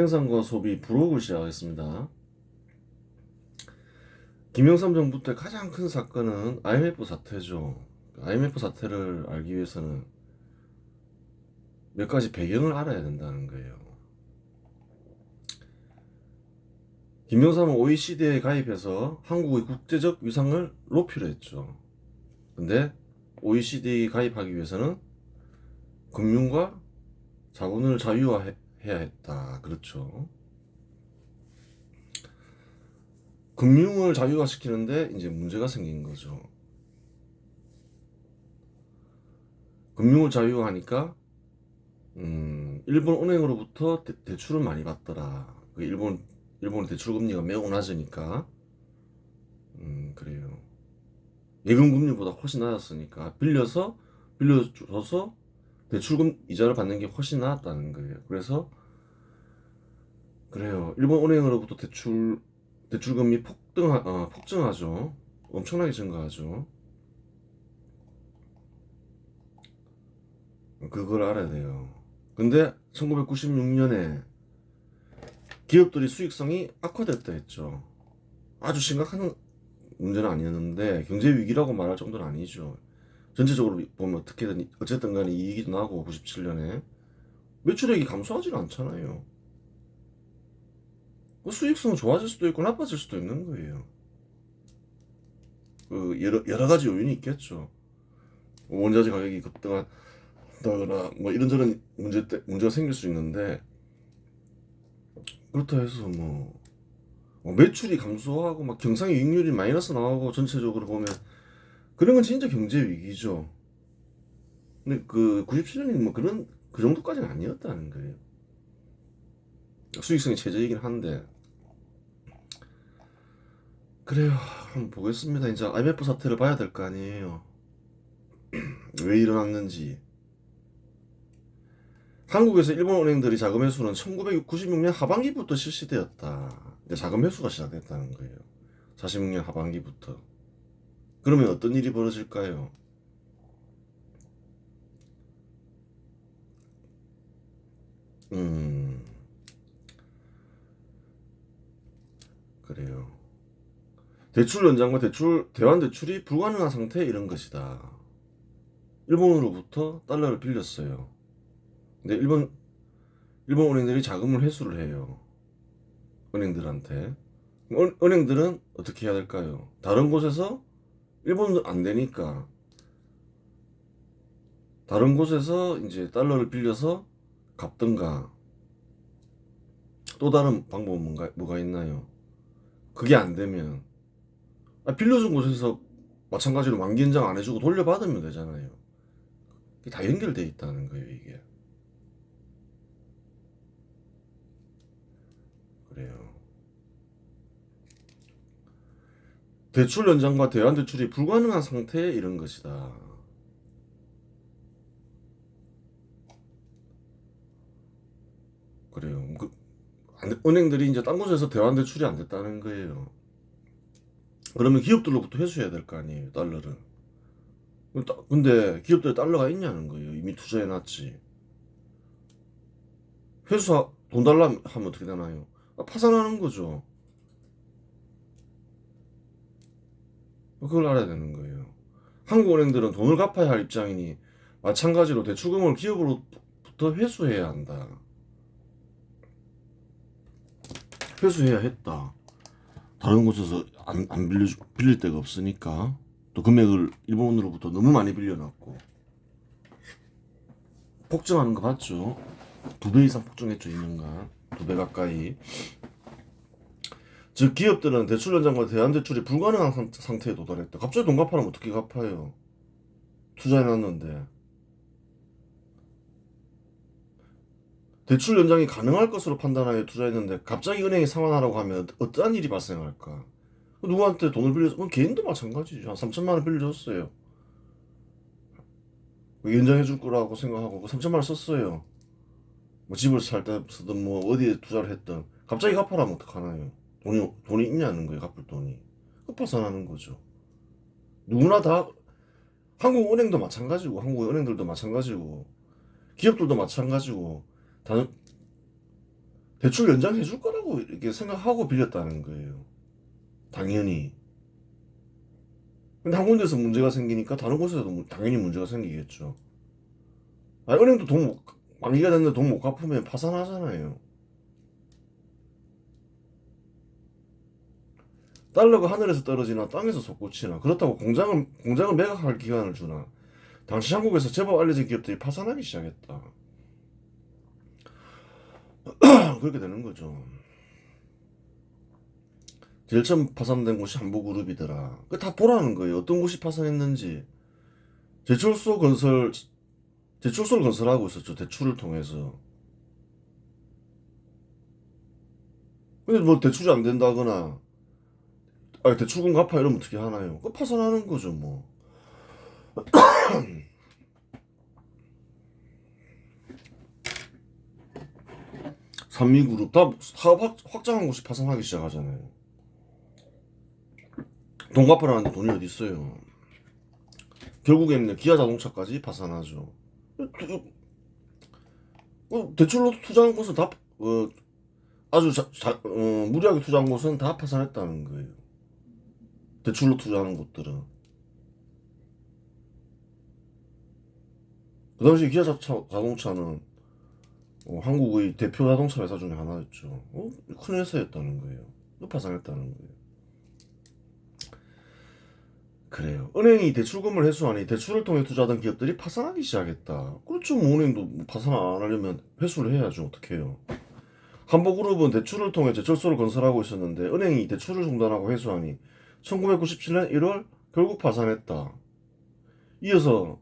생산과 소비 부록을 시작하겠습니다. 김영삼 정부 때 가장 큰 사건은 IMF 사태죠. IMF 사태를 알기 위해서는 몇 가지 배경을 알아야 된다는 거예요. 김영삼은 OECD에 가입해서 한국의 국제적 위상을 높이려 했죠. 근데 OECD 가입하기 위해서는 금융과 자본을 자유화해야 했다. 그렇죠. 금융을 자유화시키는데 이제 문제가 생긴 거죠. 금융을 자유화하니까 일본 은행으로부터 대출을 많이 받더라. 일본 대출 금리가 매우 낮으니까 그래요. 예금 금리보다 훨씬 낮았으니까 빌려줘서 대출금 이자를 받는 게 훨씬 나았다는 거예요. 그래서 그래요. 일본 은행으로부터 대출금리 폭증하죠. 엄청나게 증가하죠. 그걸 알아야 돼요. 근데 1996년에 기업들이 수익성이 악화됐다 했죠. 아주 심각한 문제는 아니었는데 경제 위기라고 말할 정도는 아니죠. 전체적으로 보면 어쨌든 간에 이익이 나고 97년에 매출액이 감소하지는 않잖아요. 그 수익성은 좋아질 수도 있고 나빠질 수도 있는 거예요. 그 여러 가지 요인이 있겠죠. 원자재 가격이 급등한다거나 뭐 이런저런 문제가 생길 수 있는데 그렇다 해서 매출이 감소하고 막 경상이익률이 마이너스 나오고 전체적으로 보면 그런 건 진짜 경제 위기죠. 근데 그 97년이 뭐 그 정도까지는 아니었다는 거예요. 수익성이 최저이긴 한데 그래요. 한번 보겠습니다. 이제 IMF 사태를 봐야 될 거 아니에요. 왜 일어났는지. 한국에서 일본 은행들이 자금 회수는 1996년 하반기부터 실시되었다. 근데 자금 회수가 시작됐다는 거예요. 46년 하반기부터. 그러면 어떤 일이 벌어질까요? 음, 그래요. 대출 연장과 대환 대출이 불가능한 상태에 이른 것이다. 일본으로부터 달러를 빌렸어요. 근데 일본 은행들이 자금을 회수를 해요. 은행들한테. 은행들은 어떻게 해야 될까요? 다른 곳에서 일본은 안 되니까 다른 곳에서 이제 달러를 빌려서 갚든가 또 다른 방법은 뭐가 있나요? 그게 안 되면 빌려준 곳에서 마찬가지로 만기 연장 안 해주고 돌려받으면 되잖아요. 이게 다 연결돼 있다는 거예요, 이게. 그래요. 대출 연장과 대환 대출이 불가능한 상태에 이른 것이다. 그래요. 은행들이 이제 딴 곳에서 대환 대출이 안 됐다는 거예요. 그러면 기업들로부터 회수해야 될 거 아니에요, 달러를. 근데 기업들에 달러가 있냐는 거예요. 이미 투자해놨지. 돈 달라 하면 어떻게 되나요? 파산하는 거죠. 그걸 알아야 되는 거예요. 한국은행들은 돈을 갚아야 할 입장이니 마찬가지로 대출금을 기업으로부터 회수해야 한다. 회수해야 했다. 다른 곳에서 안 빌릴 데가 없으니까 또 금액을 일본으로부터 너무 많이 빌려놨고 폭증하는 거 봤죠? 2배 이상 폭증했죠, 2년간. 2배 가까이. 즉 기업들은 대출 연장과 대안 대출이 불가능한 상태에 도달했다. 갑자기 돈 갚아라면 어떻게 갚아요? 투자해놨는데. 대출 연장이 가능할 것으로 판단하여 투자했는데 갑자기 은행이 상환하라고 하면 어떠한 일이 발생할까? 누구한테 돈을 빌려서 개인도 마찬가지죠. 한 3천만 원 빌려줬어요. 연장해 줄 거라고 생각하고 그 3천만 원 썼어요. 뭐 집을 살 때 쓰든 뭐 어디에 투자를 했든 갑자기 갚아라면 어떡하나요? 돈이 있냐는 거예요. 갚을 돈이. 급파산하는 거죠. 누구나 다 한국은행도 마찬가지고 한국은행들도 마찬가지고 기업들도 마찬가지고 단 대출 연장해 줄 거라고 이렇게 생각하고 빌렸다는 거예요. 당연히. 근데 한 군데서 문제가 생기니까 다른 곳에서도 당연히 문제가 생기겠죠. 아니, 은행도 만기가 됐는데 돈 못 갚으면 파산하잖아요. 달러가 하늘에서 떨어지나 땅에서 솟구치나 그렇다고 공장을 매각할 기간을 주나. 당시 한국에서 제법 알려진 기업들이 파산하기 시작했다. 그렇게 되는 거죠. 제일 처음 파산된 곳이 한보그룹이더라. 그 다 보라는 거예요. 어떤 곳이 파산했는지. 제철소 건설, 제철소를 건설하고 있었죠. 대출을 통해서. 근데 뭐 대출이 안 된다거나, 아 대출금 갚아 이러면 어떻게 하나요? 그 파산하는 거죠, 뭐. 산미그룹 다 사업 확장한 곳이 파산하기 시작하잖아요. 돈 갚으라는데 돈이 어디 있어요? 결국에는 기아 자동차까지 파산하죠. 대출로 투자한 곳은 다 아주 무리하게 투자한 곳은 다 파산했다는 거예요. 대출로 투자하는 곳들은. 그 당시 기아 자동차는 한국의 대표 자동차 회사 중에 하나였죠. 큰 회사였다는 거예요. 파산했다는 거예요. 그래요. 은행이 대출금을 회수하니 대출을 통해 투자하던 기업들이 파산하기 시작했다. 그렇죠. 뭐 은행도 파산 안 하려면 회수를 해야죠. 어떻게 해요? 한보그룹은 대출을 통해 제철소를 건설하고 있었는데 은행이 대출을 중단하고 회수하니 1997년 1월 결국 파산했다. 이어서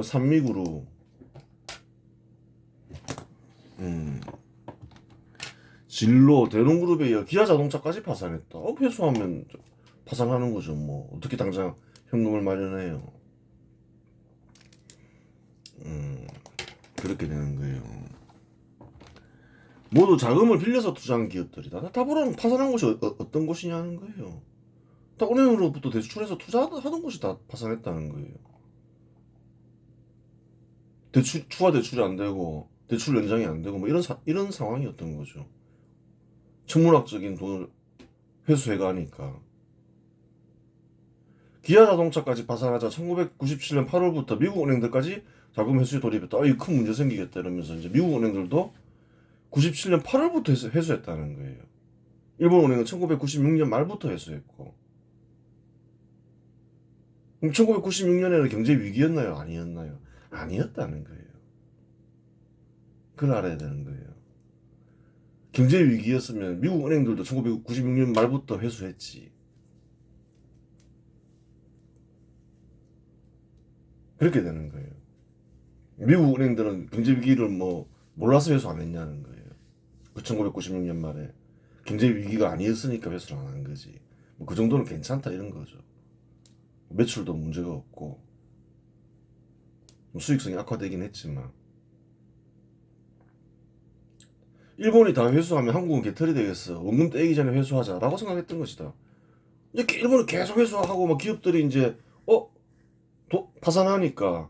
산미그룹, 음, 진로, 대농그룹에 이어 기아자동차까지 파산했다. 회수하면 파산하는 거죠. 뭐 어떻게 당장 현금을 마련해요. 그렇게 되는 거예요. 모두 자금을 빌려서 투자한 기업들이다. 다 보라는 파산한 곳이 어떤 곳이냐는 거예요. 다 은행으로부터 대출해서 투자하던 곳이 다 파산했다는 거예요. 추가 대출이 안 되고 대출 연장이 안 되고 뭐 이런 상황이었던 거죠. 천문학적인 돈을 회수해가니까. 기아 자동차까지 파산하자 1997년 8월부터 미국 은행들까지 자금 회수에 돌입했다. 이 큰 문제 생기겠다 이러면서 이제 미국 은행들도 97년 8월부터 회수했다는 거예요. 일본 은행은 1996년 말부터 회수했고. 그럼 1996년에는 경제 위기였나요? 아니었나요? 아니었다는 거예요. 그걸 알아야 되는 거예요. 경제 위기였으면 미국 은행들도 1996년 말부터 회수했지. 그렇게 되는 거예요. 미국 은행들은 경제 위기를 뭐 몰라서 회수 안 했냐는 거예요. 1996년 말에 경제 위기가 아니었으니까 회수를 안 한 거지. 뭐그 정도는 괜찮다 이런 거죠. 매출도 문제가 없고 수익성이 악화되긴 했지만 일본이 다 회수하면 한국은 개털이 되겠어. 원금 떼기 전에 회수하자라고 생각했던 것이다. 이제 일본이 계속 회수하고 막 기업들이 이제 파산하니까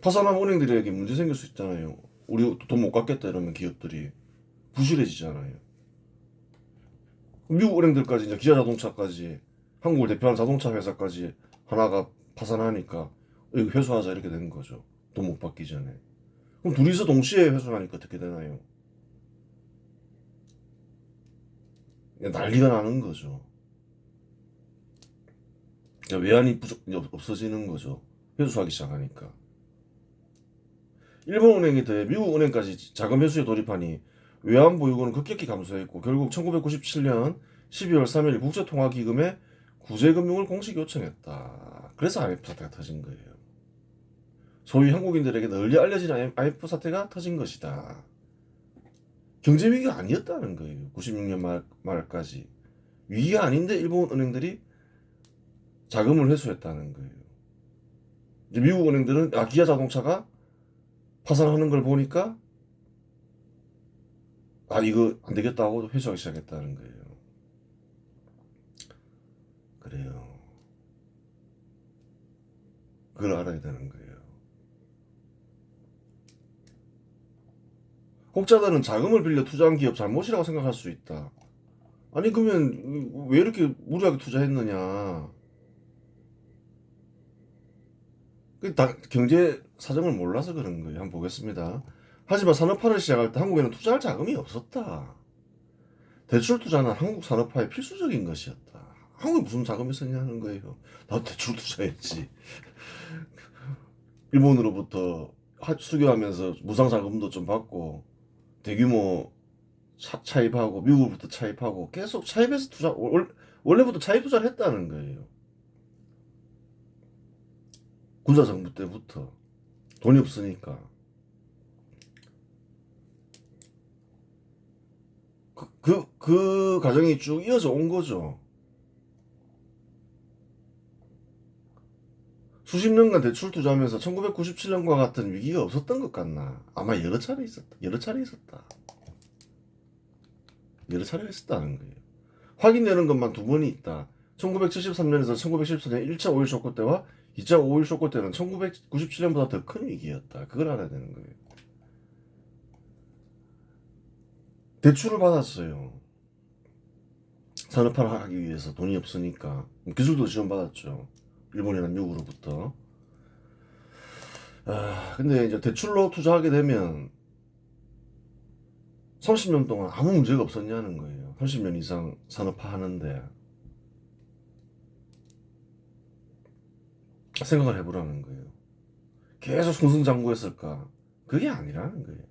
파산한 은행들에게 문제 생길 수 있잖아요. 우리 돈 못 갚겠다 이러면 기업들이 부실해지잖아요. 미국 은행들까지 이제 기아 자동차까지 한국을 대표하는 자동차 회사까지 하나가 파산하니까 이거 회수하자 이렇게 되는 거죠. 돈 못 받기 전에. 그럼 둘이서 동시에 회수하니까 어떻게 되나요? 난리가 나는 거죠. 외환이 없어지는 거죠. 회수하기 시작하니까. 일본 은행이 더해 미국 은행까지 자금 회수에 돌입하니 외환 보유고는 급격히 감소했고 결국 1997년 12월 3일 국제통화기금에 구제금융을 공식 요청했다. 그래서 IMF 사태가 터진 거예요. 소위 한국인들에게 널리 알려진 IMF 사태가 터진 것이다. 경제 위기가 아니었다는 거예요. 96년 말까지. 위기가 아닌데 일본 은행들이 자금을 회수했다는 거예요. 이제 미국 은행들은 기아 자동차가 파산하는 걸 보니까 이거 안 되겠다 하고 회수하기 시작했다는 거예요. 그래요. 그걸 알아야 되는 거예요. 혹자들은 자금을 빌려 투자한 기업 잘못이라고 생각할 수 있다. 아니 그러면 왜 이렇게 무리하게 투자했느냐? 다 경제 사정을 몰라서 그런 거예요. 한번 보겠습니다. 하지만 산업화를 시작할 때 한국에는 투자할 자금이 없었다. 대출 투자는 한국 산업화의 필수적인 것이었다. 한국에 무슨 자금이 있었냐는 거예요. 나도 대출 투자했지. 일본으로부터 수교하면서 무상 자금도 좀 받고 대규모 차입하고 미국으로부터 차입하고 계속 차입해서 원래부터 차입 투자를 했다는 거예요. 군사정부 때부터 돈이 없으니까 그 과정이 쭉 이어져 온 거죠. 수십 년간 대출 투자하면서 1997년과 같은 위기가 없었던 것 같나? 아마 여러 차례 있었다. 여러 차례 있었다. 여러 차례 있었다는 거예요. 확인되는 것만 두 번이 있다. 1973년에서 1914년 1차 오일 쇼크 때와 2차 오일 쇼크 때는 1997년보다 더 큰 위기였다. 그걸 알아야 되는 거예요. 대출을 받았어요. 산업화를 하기 위해서 돈이 없으니까 기술도 지원받았죠. 일본이나 미국으로부터. 근데 이제 대출로 투자하게 되면 30년 동안 아무 문제가 없었냐는 거예요. 30년 이상 산업화 하는데 생각을 해보라는 거예요. 계속 승승장구했을까? 그게 아니라는 거예요.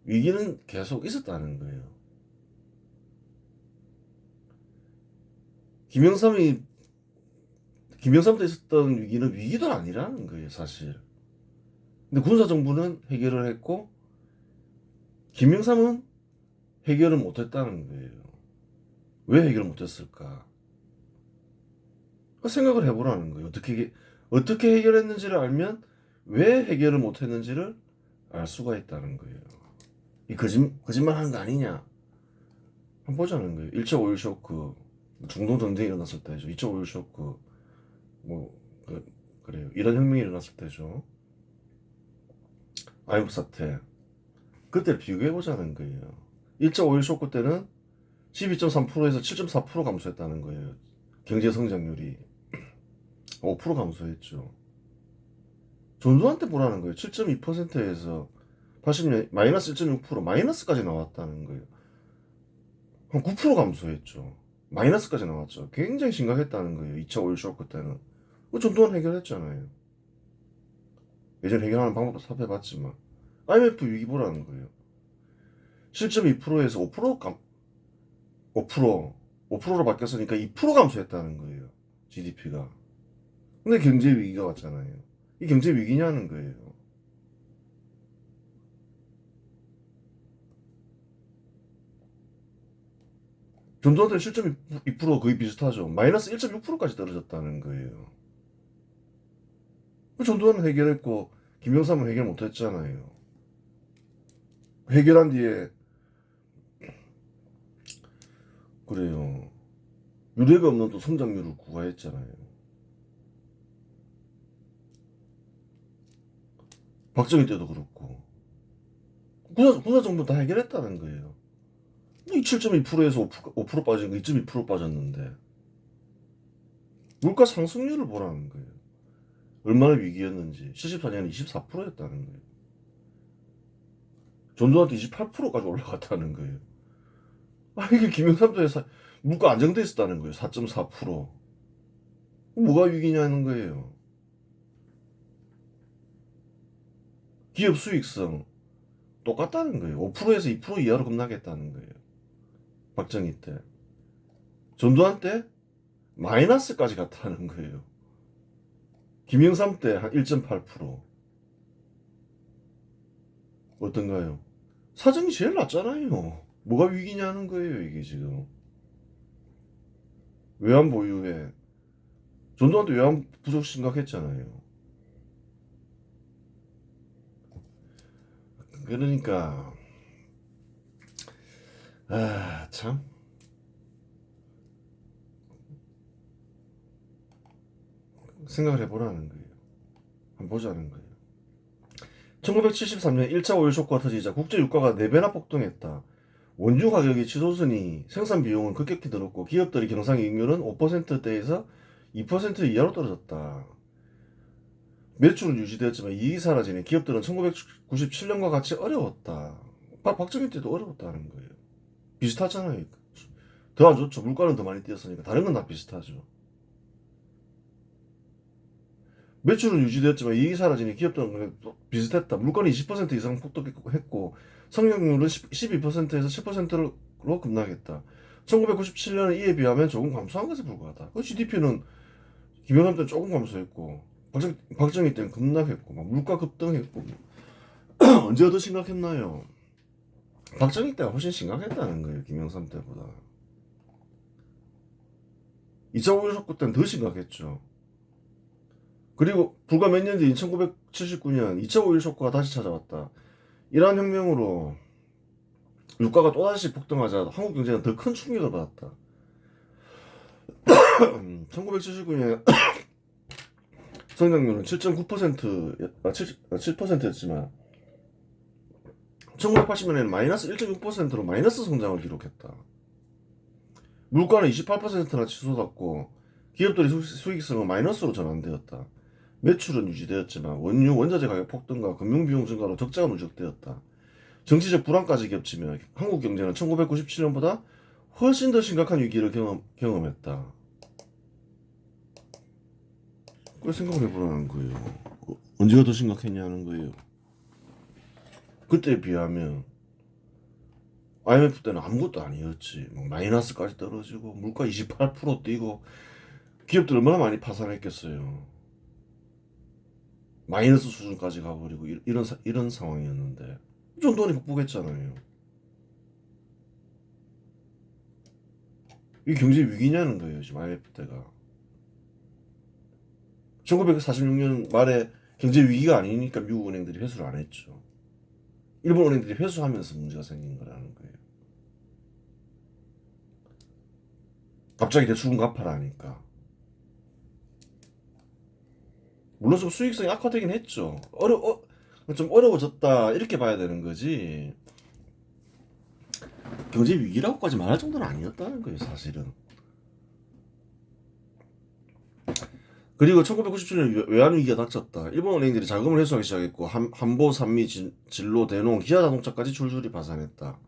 위기는 계속 있었다는 거예요. 김영삼이 김영삼 때 있었던 위기는 위기도 아니라는 거예요, 사실. 근데 군사정부는 해결을 했고 김영삼은 해결을 못했다는 거예요. 왜 해결을 못했을까? 생각을 해보라는 거예요. 어떻게 해결했는지를 알면 왜 해결을 못했는지를 알 수가 있다는 거예요. 이 거짓말 하는 거 아니냐? 한번 보자는 거예요. 1차 오일 쇼크, 중동 전쟁이 일어났을 때죠. 2차 오일 쇼크, 뭐, 그래요. 이란 혁명이 일어났을 때죠. IMF 사태. 그때를 비교해보자는 거예요. 1차 오일 쇼크 때는 12.3%에서 7.4% 감소했다는 거예요. 경제 성장률이 5% 감소했죠. 전두환 때 보라는 거예요. 7.2%에서 80년 마이너스 1.6% 마이너스까지 나왔다는 거예요. 한 9% 감소했죠. 마이너스까지 나왔죠. 굉장히 심각했다는 거예요. 2차 오일 쇼크 때는. 전두환 해결했잖아요. 예전에 해결하는 방법도 살펴봤지만 IMF 위기 보라는 거예요. 7.2%에서 5%로 바뀌었으니까 2% 감소했다는 거예요. GDP가. 근데 경제 위기가 왔잖아요. 이 경제 위기냐는 거예요. 전두환 때는 7.2% 거의 비슷하죠. 마이너스 1.6%까지 떨어졌다는 거예요. 전두환은 해결했고 김영삼은 해결 못했잖아요. 해결한 뒤에 그래요. 유례가 없는 또 성장률을 구가했잖아요. 박정희 때도 그렇고 군사 정부 다 해결했다는 거예요. 이 7.2%에서 5% 빠진 거 2.2% 빠졌는데 물가 상승률을 보라는 거예요. 얼마나 위기였는지 74년에 24%였다는 거예요. 전두환 때 28%까지 올라갔다는 거예요. 이게 김영삼 때 물가 안정돼 있었다는 거예요. 4.4%. 뭐가 위기냐는 거예요. 기업 수익성 똑같다는 거예요. 5%에서 2% 이하로 급락했다는 거예요. 박정희 때. 전두환 때 마이너스까지 갔다는 거예요. 김영삼 때 한 1.8%. 어떤가요? 사정이 제일 낫잖아요. 뭐가 위기냐는 거예요, 이게 지금. 외환 보유에. 전두환 때 외환 부족 심각했잖아요. 그러니까, 참. 생각을 해보라는 거예요. 한번 보자는 거예요. 1973년 1차 오일 쇼크가 터지자 국제 유가가 4배나 폭등했다. 원유 가격이 치솟으니 생산 비용은 급격히 늘었고 기업들의 경상이익률은 5%대에서 2% 이하로 떨어졌다. 매출은 유지되었지만 이익이 사라지니 기업들은 1997년과 같이 어려웠다. 박정희 때도 어려웠다는 거예요. 비슷하잖아요. 더 안 좋죠. 물가는 더 많이 뛰었으니까 다른 건 다 비슷하죠. 매출은 유지되었지만 이익이 사라지니 기업들은 비슷했다. 물가는 20% 이상 폭등했고 성장률은 12%에서 7%로 급락했다. 1997년은 이에 비하면 조금 감소한 것에 불과하다. GDP는 김영삼 때는 조금 감소했고 박정희 때는 급락했고 막 물가 급등했고 언제가 더 심각했나요? 박정희 때가 훨씬 심각했다는 거예요. 김영삼 때보다. 2차 오일 쇼크 때는 더 심각했죠. 그리고 불과 몇 년 뒤인 1979년 2차 오일 쇼크가 다시 찾아왔다. 이러한 혁명으로 유가가 또다시 폭등하자 한국 경제는 더 큰 충격을 받았다. 1979년 성장률은 7.9%였지만 1980년에는 마이너스 1.6%로 마이너스 성장을 기록했다. 물가는 28%나 치솟았고 기업들의 수익성은 마이너스로 전환되었다. 매출은 유지되었지만 원유, 원자재 가격 폭등과 금융비용 증가로 적자가 누적되었다. 정치적 불안까지 겹치며 한국 경제는 1997년보다 훨씬 더 심각한 위기를 경험했다. 그걸 생각을 해보라는 거예요. 언제가 더 심각했냐는 거예요. 그때에 비하면 IMF 때는 아무것도 아니었지. 막 마이너스까지 떨어지고 물가 28% 뛰고 기업들 얼마나 많이 파산했겠어요. 마이너스 수준까지 가버리고 이런 상황이었는데 이 정도는 극복했잖아요. 이게 경제 위기냐는 거예요. 지금 IMF 때가 1946년 말에 경제 위기가 아니니까 미국 은행들이 회수를 안 했죠. 일본 은행들이 회수하면서 문제가 생긴 거라는 거예요. 갑자기 대출금 갚아라 하니까. 물론 좀 수익성이 악화되긴 했죠. 좀 어려워졌다 이렇게 봐야 되는 거지. 경제 위기라고까지 말할 정도는 아니었다는 거예요, 사실은. 그리고 1997년 외환 위기가 닥쳤다. 일본 은행들이 자금을 회수하기 시작했고 한보, 산미, 진로, 대농, 기아자동차까지 줄줄이 파산했다.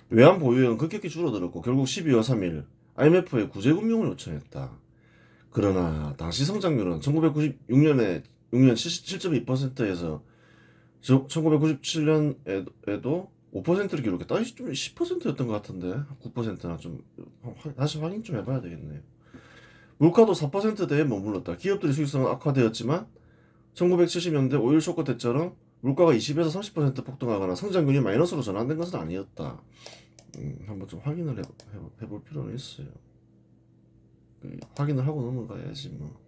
외환 보유액은 급격히 줄어들었고 결국 12월 3일 IMF에 구제금융을 요청했다. 그러나 당시 성장률은 1996년에 6년 7.2%에서 1997년에도 5%를 기록했다. 좀 10%였던 것 같은데 9%나 좀 다시 확인 좀 해봐야 되겠네요. 물가도 4%대에 머물렀다. 기업들의 수익성은 악화되었지만 1970년대 오일 쇼크 때처럼 물가가 20에서 30% 폭등하거나 성장률이 마이너스로 전환된 것은 아니었다. 한번 좀 확인을 해볼 필요는 있어요. 확인을 하고 넘어가야지 뭐.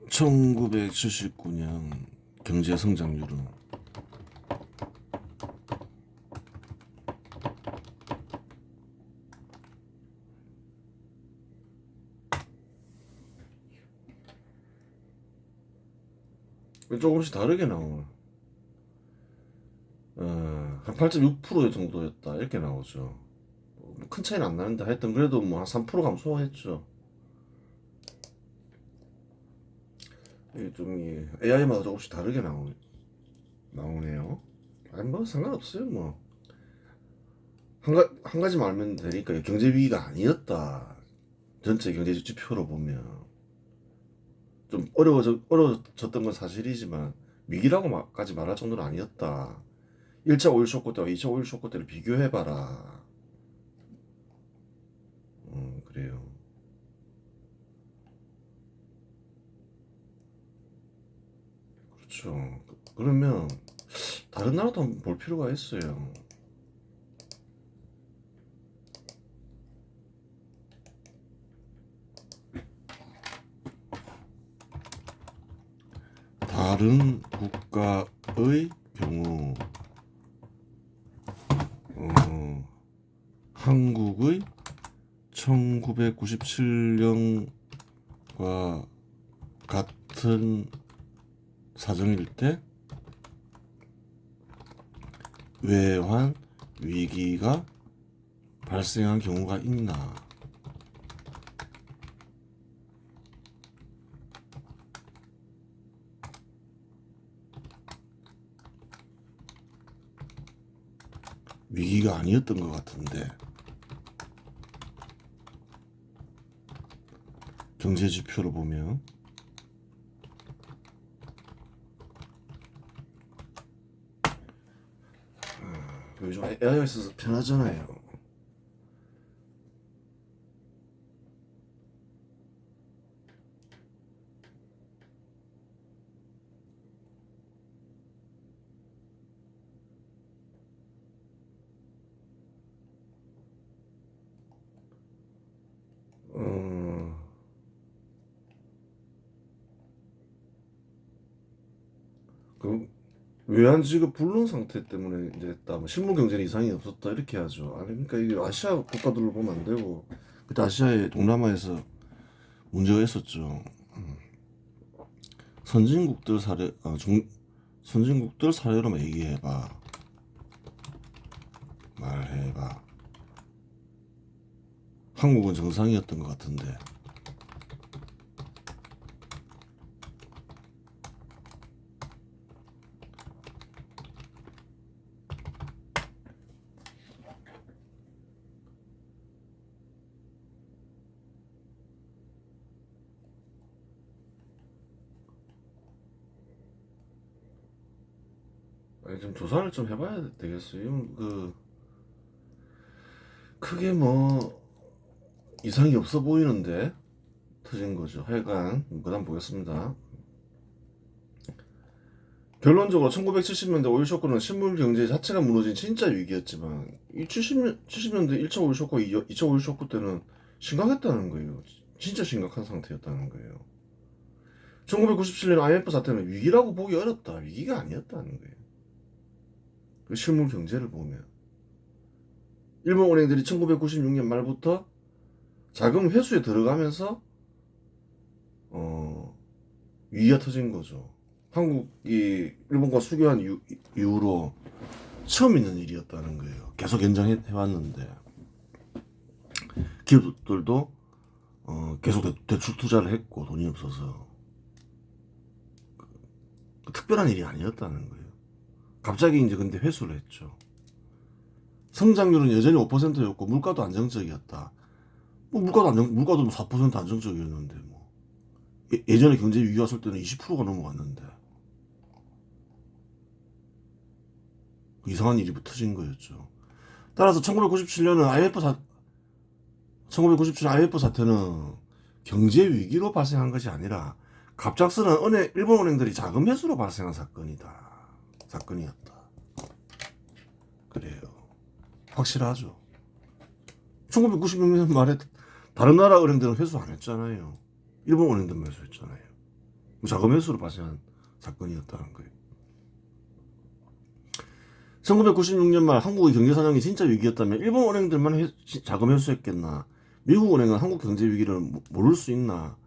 (1979년) 경제 성장률은 조금씩 다르게 나오네. 한 8.6% 정도였다 이렇게 나오죠. 큰 차이는 안 나는데 하여튼 그래도 뭐 한 3% 감소했죠. 좀 AI마다 조금씩 다르게 나오네요. 아니 뭐 상관없어요 뭐. 한 가지만 알면 되니까 경제 위기가 아니었다. 전체 경제 지표로 보면 좀 어려워졌던 건 사실이지만 위기라고까지 말할 정도는 아니었다. 1차 오일 쇼크 때와 2차 오일 쇼크 때를 비교해봐라. 그래요. 그렇죠. 그러면 다른 나라도 한번 볼 필요가 있어요. 다른 국가의 경우 한국의 1997년과 같은 사정일 때 외환 위기가 발생한 경우가 있나? 위기가 아니었던 것 같은데 경제 지표로 보면 요즘 AI가 있어서 편하잖아요. 그 외환 지급 불능 상태 때문에 이제 했다. 뭐 실물 경제에 이상이 없었다 이렇게 하죠. 아니 그러니까 이게 아시아 국가들로 보면 안 되고 그때 아시아의 동남아에서 문제가 있었죠. 선진국들 사례 선진국들 사례로 얘기해봐. 말해봐. 한국은 정상이었던 것 같은데. 아니, 좀 조사를 좀 해봐야 되겠어요. 크게 뭐 이상이 없어 보이는데 터진 거죠. 하여간 그다음 보겠습니다. 결론적으로 1970년대 오일 쇼크는 실물 경제 자체가 무너진 진짜 위기였지만 이 70년대 1차 오일 쇼크, 2차 오일 쇼크 때는 심각했다는 거예요. 진짜 심각한 상태였다는 거예요. 1997년 IMF 사태는 위기라고 보기 어렵다. 위기가 아니었다는 거예요. 그 실물 경제를 보면 일본 은행들이 1996년 말부터 자금 회수에 들어가면서 위기가 터진 거죠. 한국이 일본과 수교한 이후로 처음 있는 일이었다는 거예요. 계속 연장해왔는데 기업들도 계속 대출 투자를 했고 돈이 없어서 특별한 일이 아니었다는 거예요. 갑자기 이제 근데 회수를 했죠. 성장률은 여전히 5%였고 물가도 안정적이었다. 뭐 물가도 4% 안정적이었는데 뭐 예전에 경제 위기가 왔을 때는 20%가 넘어갔는데 이상한 일이 터진 거였죠. 따라서 1997년 IMF 사태는 경제 위기로 발생한 것이 아니라 갑작스런 일본 은행들이 자금 회수로 발생한 사건이었다. 그래요. 확실하죠. 1996년 말에 다른 나라 은행들은 회수 안 했잖아요. 일본 은행들만 회수했잖아요. 자금 회수로 발생한 사건이었다는 거예요. 1996년 말 한국의 경제 사정이 진짜 위기였다면 일본 은행들만 자금 회수했겠나? 미국 은행은 한국 경제 위기를 모를 수 있나?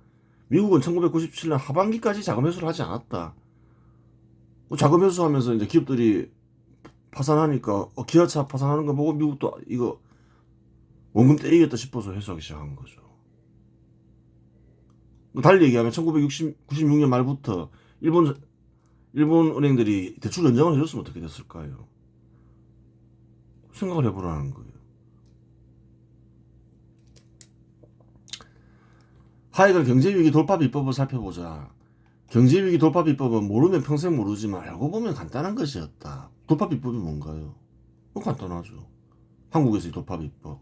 미국은 1997년 하반기까지 자금 회수를 하지 않았다. 자금 회수하면서 이제 기업들이 파산하니까 기아차 파산하는 거 보고 미국도 이거 원금 떼이겠다 싶어서 회수하기 시작한 거죠. 달리 얘기하면 1996년 말부터 일본 은행들이 대출 연장을 해줬으면 어떻게 됐을까요? 생각을 해보라는 거예요. 하여간 경제위기 돌파 비법을 살펴보자. 경제위기 돌파 비법은 모르면 평생 모르지만 알고 보면 간단한 것이었다. 돌파 비법이 뭔가요? 간단하죠. 한국에서의 돌파 비법.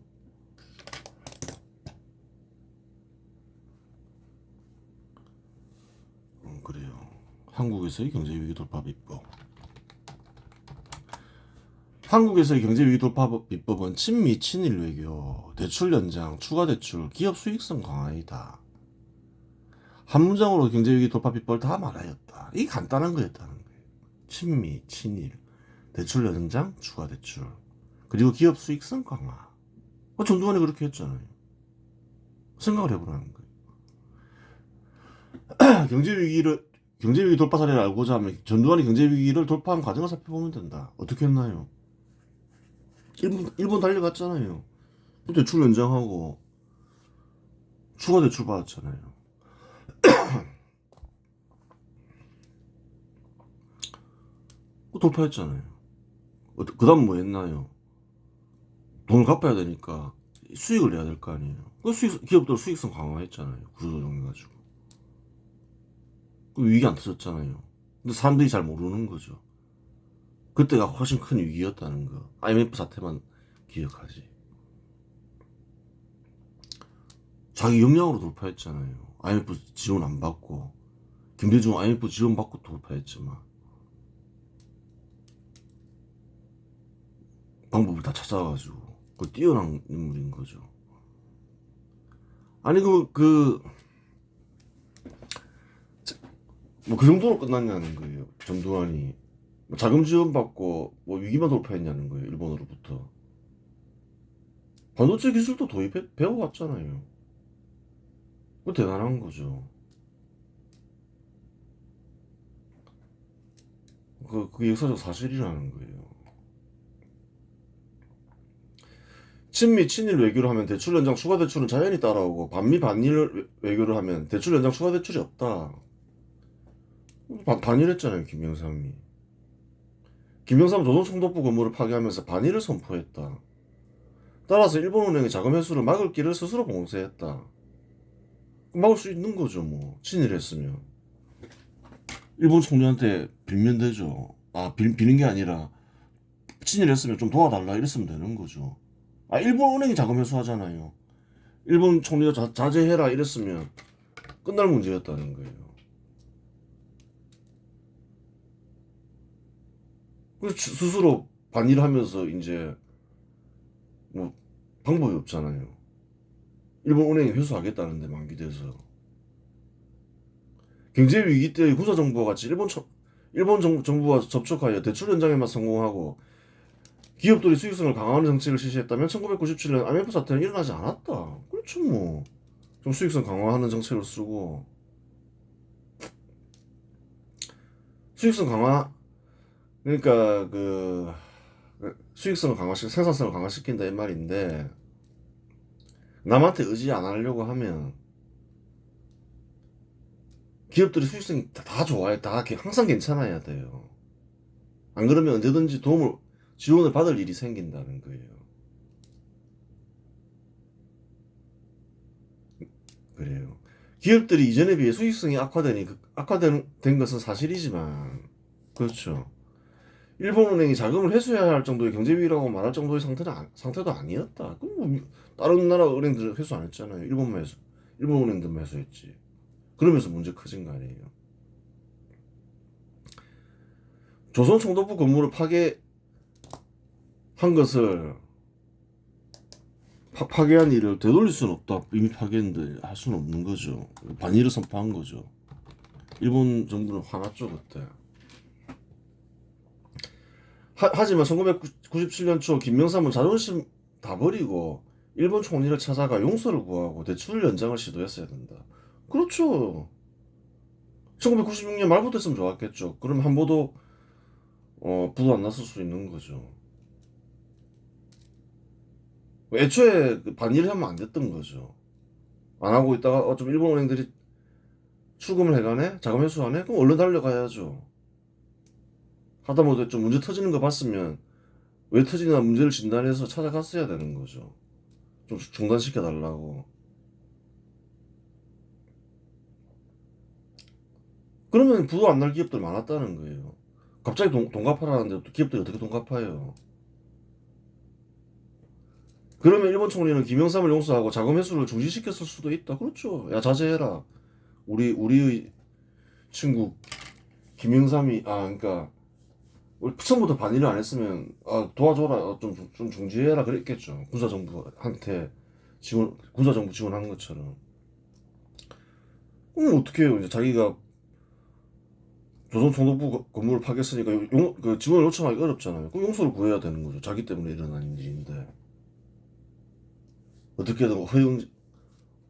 그래요. 한국에서의 경제위기 돌파 비법. 한국에서의 경제위기 돌파 비법은 친미, 친일 외교, 대출 연장, 추가 대출, 기업 수익성 강화이다. 한 문장으로 경제위기 돌파 비법을 다 말하였다. 이게 간단한 거였다는 거예요. 친미, 친일, 대출 연장, 추가 대출, 그리고 기업 수익성 강화. 전두환이 그렇게 했잖아요. 생각을 해보라는 거예요. 경제위기 돌파 사례를 알고자 하면 전두환이 경제위기를 돌파한 과정을 살펴보면 된다. 어떻게 했나요? 일본 달려갔잖아요. 대출 연장하고 추가 대출 받았잖아요. 돌파했잖아요. 그 다음 뭐 했나요? 돈을 갚아야 되니까 수익을 내야 될 거 아니에요. 기업들 수익성 강화했잖아요. 구조조정해가지고. 그 위기 안 터졌잖아요. 근데 사람들이 잘 모르는 거죠. 그때가 훨씬 큰 위기였다는 거. IMF 사태만 기억하지. 자기 역량으로 돌파했잖아요. IMF 지원 안 받고, 김대중 IMF 지원 받고 돌파했지만 방법을 다 찾아가지고 그 뛰어난 인물인 거죠. 아니 뭐 그 정도로 끝났냐는 거예요. 전두환이 자금 지원 받고 뭐 위기만 돌파했냐는 거예요. 일본으로부터 반도체 기술도 도입해 배워왔잖아요. 그 대단한 거죠. 그게 역사적 사실이라는 거예요. 친미 친일 외교를 하면 대출 연장 추가 대출은 자연히 따라오고 반미 반일 외교를 하면 대출 연장 추가 대출이 없다. 반일했잖아요. 김영삼은 조선총독부 건물을 파괴하면서 반일을 선포했다. 따라서 일본은행의 자금 회수를 막을 길을 스스로 봉쇄했다. 막을 수 있는 거죠. 뭐 친일했으면 일본 총리한테 빌면 되죠. 비는 게 아니라 친일했으면 좀 도와달라 이랬으면 되는 거죠. 일본 은행이 자금 회수하잖아요. 일본 총리가 자제해라 이랬으면 끝날 문제였다는 거예요. 그래서 스스로 반일하면서 이제 뭐 방법이 없잖아요. 일본 은행이 회수하겠다는데 만기돼서 경제 위기 때 군사 정부와 같이 일본 정부와 접촉하여 대출 연장에만 성공하고 기업들이 수익성을 강화하는 정책을 실시했다면 1997년 IMF 사태는 일어나지 않았다. 그렇죠 뭐. 좀 수익성 강화하는 정책을 쓰고 수익성 강화 그러니까 수익성을 생산성을 강화시킨다 이 말인데 남한테 의지 안 하려고 하면 기업들이 수익성이 다 좋아요. 다 항상 괜찮아야 돼요. 안 그러면 언제든지 지원을 받을 일이 생긴다는 거예요. 그래요. 기업들이 이전에 비해 수익성이 악화된 것은 사실이지만, 그렇죠. 일본은행이 자금을 회수해야 할 정도의 경제위기라고 말할 정도의 상태도 아니었다. 그럼 뭐 다른 나라 은행들 회수 안 했잖아요. 일본 은행들만 회수했지. 그러면서 문제 커진 거 아니에요. 조선 총독부 건물을 파괴한 것을 파괴한 일을 되돌릴 수는 없다. 이미 파괴했는데 할 수는 없는 거죠. 반일을 선포한 거죠. 일본 정부는 화났죠 그때. 하지만 1997년 초 김명삼은 자존심 다 버리고 일본 총리를 찾아가 용서를 구하고 대출 연장을 시도했어야 된다. 그렇죠. 1996년 말부터 했으면 좋았겠죠. 그럼 한보도 부도 안 났을 수 있는 거죠. 애초에 반일을 하면 안 됐던 거죠. 안 하고 있다가 좀 일본 은행들이 출금을 해가네? 자금 회수하네? 그럼 얼른 달려가야죠. 하다못해 좀 문제 터지는 거 봤으면 왜 터지나 문제를 진단해서 찾아갔어야 되는 거죠. 좀 중단시켜 달라고. 그러면 부도 안 날 기업들 많았다는 거예요. 갑자기 돈 갚아라는데 기업들이 어떻게 돈 갚아요? 그러면 일본 총리는 김영삼을 용서하고 자금 회수를 중지시켰을 수도 있다. 그렇죠. 야 자제해라. 우리의 친구 김영삼이 그러니까 우리 처음부터 반일을 안 했으면 도와줘라. 좀 중지해라 그랬겠죠. 군사정부 지원한 것처럼. 그럼 어떻게 해요? 이제 자기가 조선총독부 건물을 파괴했으니까 그 지원을 요청하기 어렵잖아요. 그 용서를 구해야 되는 거죠. 자기 때문에 일어난 일인데 어떻게든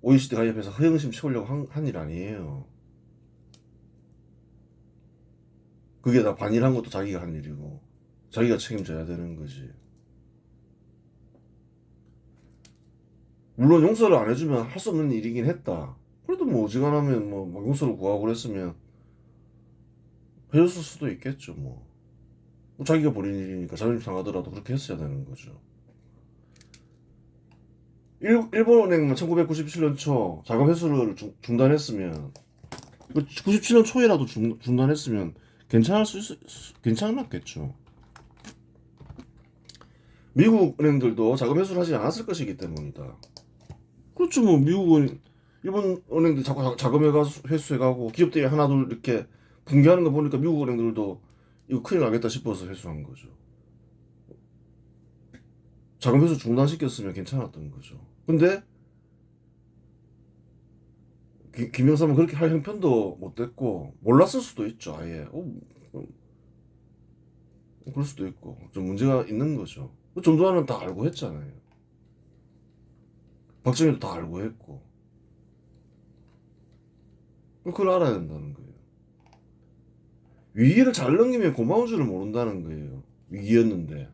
OECD 가입해서 허영심 채우려고 한 일 아니에요. 그게 다 반일한 것도 자기가 한 일이고 자기가 책임져야 되는 거지. 물론 용서를 안 해주면 할 수 없는 일이긴 했다. 그래도 뭐 어지간하면 뭐 용서를 구하고 그랬으면 해줬을 수도 있겠죠. 뭐 자기가 벌인 일이니까 자존심 상하더라도 그렇게 했어야 되는 거죠. 일본은행만 1997년 초 자금 회수를 중단했으면 97년 초에라도 중단했으면 괜찮았겠죠. 미국 은행들도 자금 회수를 하지 않았을 것이기 때문이다. 그렇죠. 뭐 미국은 일본 은행들 자꾸 자금 회수해가고 기업들이 하나둘 이렇게 붕괴하는 거 보니까 미국 은행들도 이거 큰일 나겠다 싶어서 회수한 거죠. 자금 회수 중단시켰으면 괜찮았던 거죠. 근데 김영삼은 그렇게 할 형편도 못 됐고 몰랐을 수도 있죠. 아예 그럴 수도 있고 좀 문제가 있는 거죠. 전두환은 다 알고 했잖아요. 박정희도 다 알고 했고 그걸 알아야 된다는 거예요. 위기를 잘 넘기면 고마운 줄을 모른다는 거예요. 위기였는데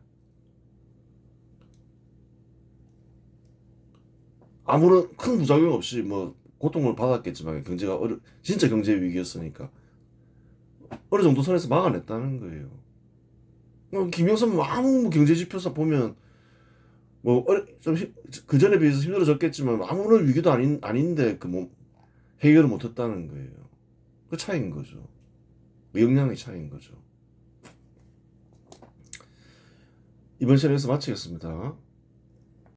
아무런 큰 부작용 없이 뭐 고통을 받았겠지만 진짜 경제 위기였으니까 어느 정도 선에서 막아냈다는 거예요. 김영삼 뭐 아무 경제 지표서 보면 그 전에 비해서 힘들어졌겠지만 아무런 위기도 아닌데 해결을 못했다는 거예요. 그 차이인 거죠. 역량의 차이인 거죠. 이번 시간에서 마치겠습니다.